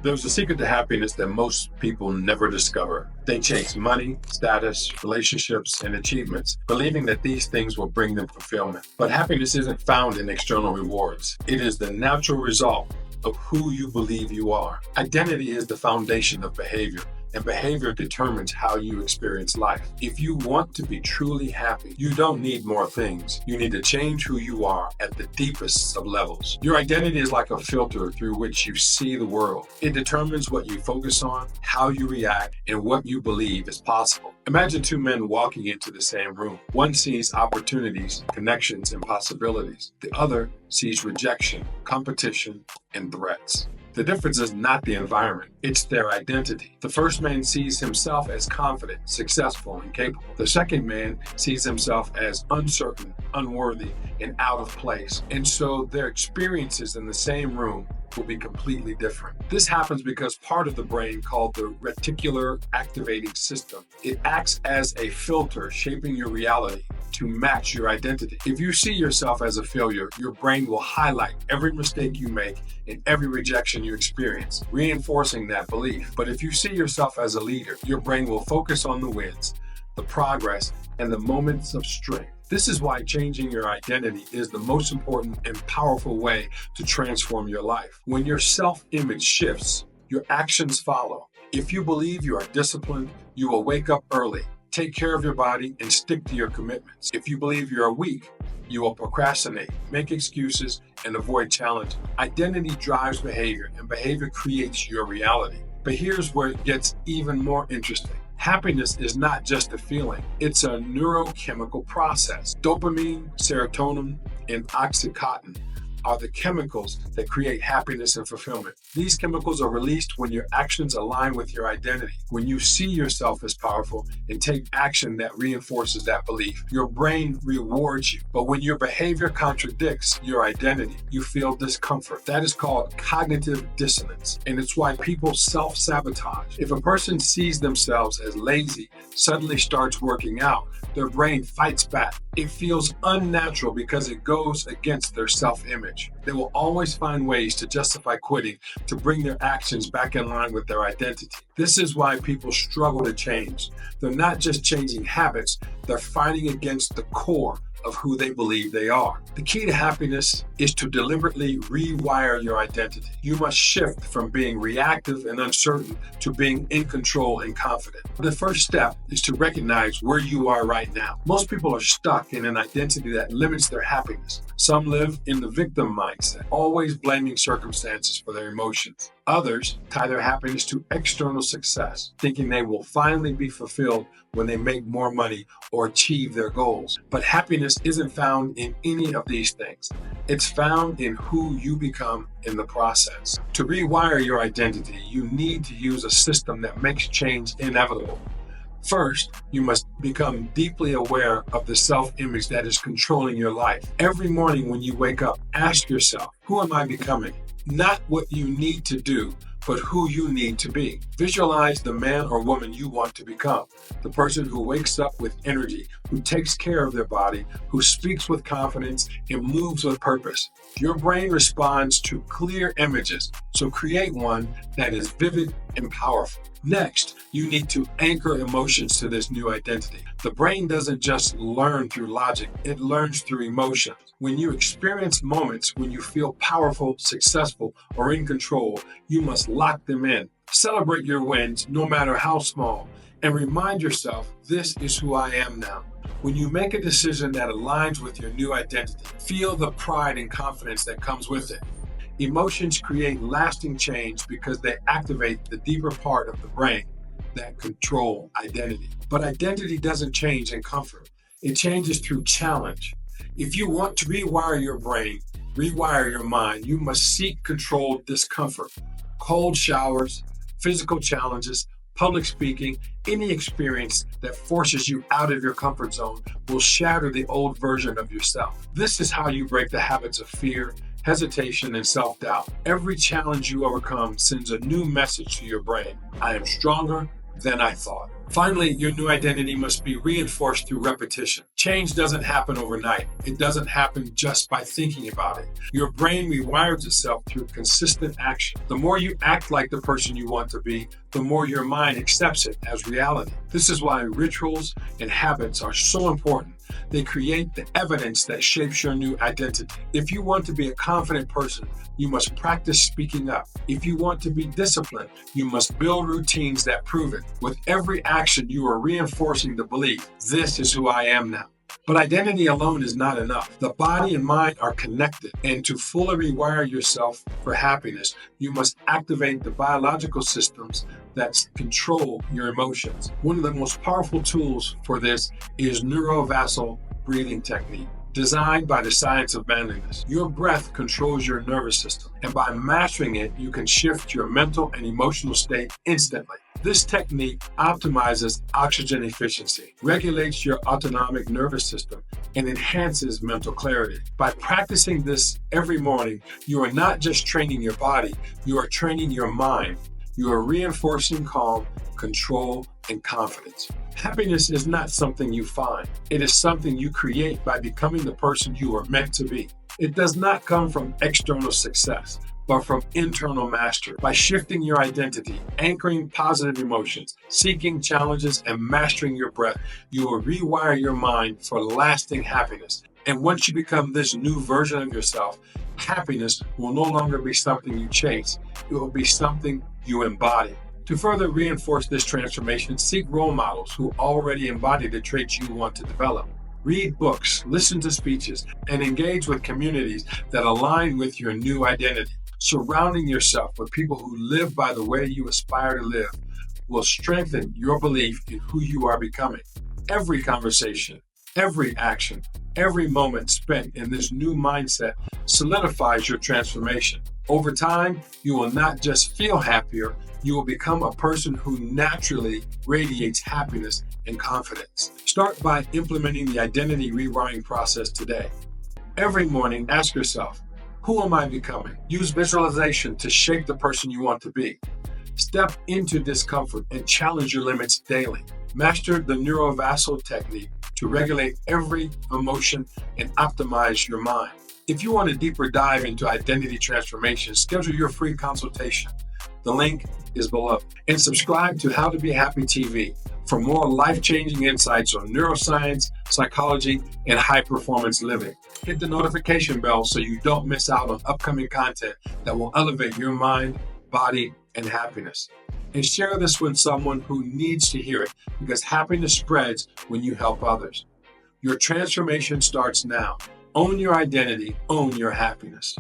There's a secret to happiness that most people never discover. They chase money, status, relationships, and achievements, believing that these things will bring them fulfillment. But happiness isn't found in external rewards. It is the natural result of who you believe you are. Identity is the foundation of behavior, and behavior determines how you experience life. If you want to be truly happy, you don't need more things. You need to change who you are at the deepest of levels. Your identity is like a filter through which you see the world. It determines what you focus on, how you react, and what you believe is possible. Imagine two men walking into the same room. One sees opportunities, connections, and possibilities. The other sees rejection, competition, and threats. The difference is not the environment, it's their identity. The first man sees himself as confident, successful, and capable. The second man sees himself as uncertain, unworthy, and out of place. And so their experiences in the same room will be completely different. This happens because part of the brain called the reticular activating system, it acts as a filter shaping your reality to match your identity. If you see yourself as a failure, your brain will highlight every mistake you make and every rejection you experience, reinforcing that belief. But if you see yourself as a leader, your brain will focus on the wins, the progress, and the moments of strength. This is why changing your identity is the most important and powerful way to transform your life. When your self-image shifts, your actions follow. If you believe you are disciplined, you will wake up early, take care of your body, and stick to your commitments. If you believe you are weak, you will procrastinate, make excuses, and avoid challenge. Identity drives behavior, and behavior creates your reality. But here's where it gets even more interesting. Happiness is not just a feeling, it's a neurochemical process. Dopamine, serotonin, and oxytocin are the chemicals that create happiness and fulfillment. These chemicals are released when your actions align with your identity. When you see yourself as powerful and take action that reinforces that belief, your brain rewards you. But when your behavior contradicts your identity, you feel discomfort. That is called cognitive dissonance, and it's why people self-sabotage. If a person sees themselves as lazy, suddenly starts working out, their brain fights back. It feels unnatural because it goes against their self-image. They will always find ways to justify quitting to bring their actions back in line with their identity. This is why people struggle to change. They're not just changing habits, they're fighting against the core of who they believe they are. The key to happiness is to deliberately rewire your identity. You must shift from being reactive and uncertain to being in control and confident. The first step is to recognize where you are right now. Most people are stuck in an identity that limits their happiness. Some live in the victim mindset, always blaming circumstances for their emotions. Others tie their happiness to external success, thinking they will finally be fulfilled when they make more money or achieve their goals. But happiness isn't found in any of these things. It's found in who you become in the process. To rewire your identity, you need to use a system that makes change inevitable. First, you must become deeply aware of the self-image that is controlling your life. Every morning when you wake up, ask yourself, who am I becoming? Not what you need to do, but who you need to be. Visualize the man or woman you want to become, the person who wakes up with energy, who takes care of their body, who speaks with confidence, and moves with purpose. Your brain responds to clear images, so create one that is vivid and powerful. Next, you need to anchor emotions to this new identity. The brain doesn't just learn through logic, it learns through emotions. When you experience moments when you feel powerful, successful, or in control, you must lock them in. Celebrate your wins, no matter how small, and remind yourself, this is who I am now. When you make a decision that aligns with your new identity, feel the pride and confidence that comes with it. Emotions create lasting change because they activate the deeper part of the brain that control identity. But identity doesn't change in comfort. It changes through challenge. If you want to rewire your brain, rewire your mind, you must seek controlled discomfort. Cold showers, physical challenges, public speaking, any experience that forces you out of your comfort zone will shatter the old version of yourself. This is how you break the habits of fear, hesitation, and self-doubt. Every challenge you overcome sends a new message to your brain. I am stronger than I thought. Finally, your new identity must be reinforced through repetition. Change doesn't happen overnight. It doesn't happen just by thinking about it. Your brain rewires itself through consistent action. The more you act like the person you want to be, the more your mind accepts it as reality. This is why rituals and habits are so important. They create the evidence that shapes your new identity. If you want to be a confident person, you must practice speaking up. If you want to be disciplined, you must build routines that prove it. With every action, you are reinforcing the belief, this is who I am now. But identity alone is not enough. The body and mind are connected, and to fully rewire yourself for happiness, you must activate the biological systems that control your emotions. One of the most powerful tools for this is Neurovasc breathing technique, designed by the science of manliness. Your breath controls your nervous system, and by mastering it, you can shift your mental and emotional state instantly. This technique optimizes oxygen efficiency, regulates your autonomic nervous system, and enhances mental clarity. By practicing this every morning, you are not just training your body, you are training your mind. You are reinforcing calm, control, and confidence. Happiness is not something you find. It is something you create by becoming the person you are meant to be. It does not come from external success, but from internal mastery. By shifting your identity, anchoring positive emotions, seeking challenges, and mastering your breath, you will rewire your mind for lasting happiness. And once you become this new version of yourself, happiness will no longer be something you chase. It will be something you embody. To further reinforce this transformation, seek role models who already embody the traits you want to develop. Read books, listen to speeches, and engage with communities that align with your new identity. Surrounding yourself with people who live by the way you aspire to live will strengthen your belief in who you are becoming. Every conversation, every action, every moment spent in this new mindset solidifies your transformation. Over time, you will not just feel happier, you will become a person who naturally radiates happiness and confidence. Start by implementing the identity rewiring process today. Every morning, ask yourself, who am I becoming? Use visualization to shape the person you want to be. Step into discomfort and challenge your limits daily. Master the Neurovasc technique to regulate every emotion and optimize your mind. If you want a deeper dive into identity transformation, schedule your free consultation. The link is below. And subscribe to How to Be Happy TV for more life-changing insights on neuroscience, psychology, and high-performance living. Hit the notification bell so you don't miss out on upcoming content that will elevate your mind, body, and happiness. And share this with someone who needs to hear it, because happiness spreads when you help others. Your transformation starts now. Own your identity, own your happiness.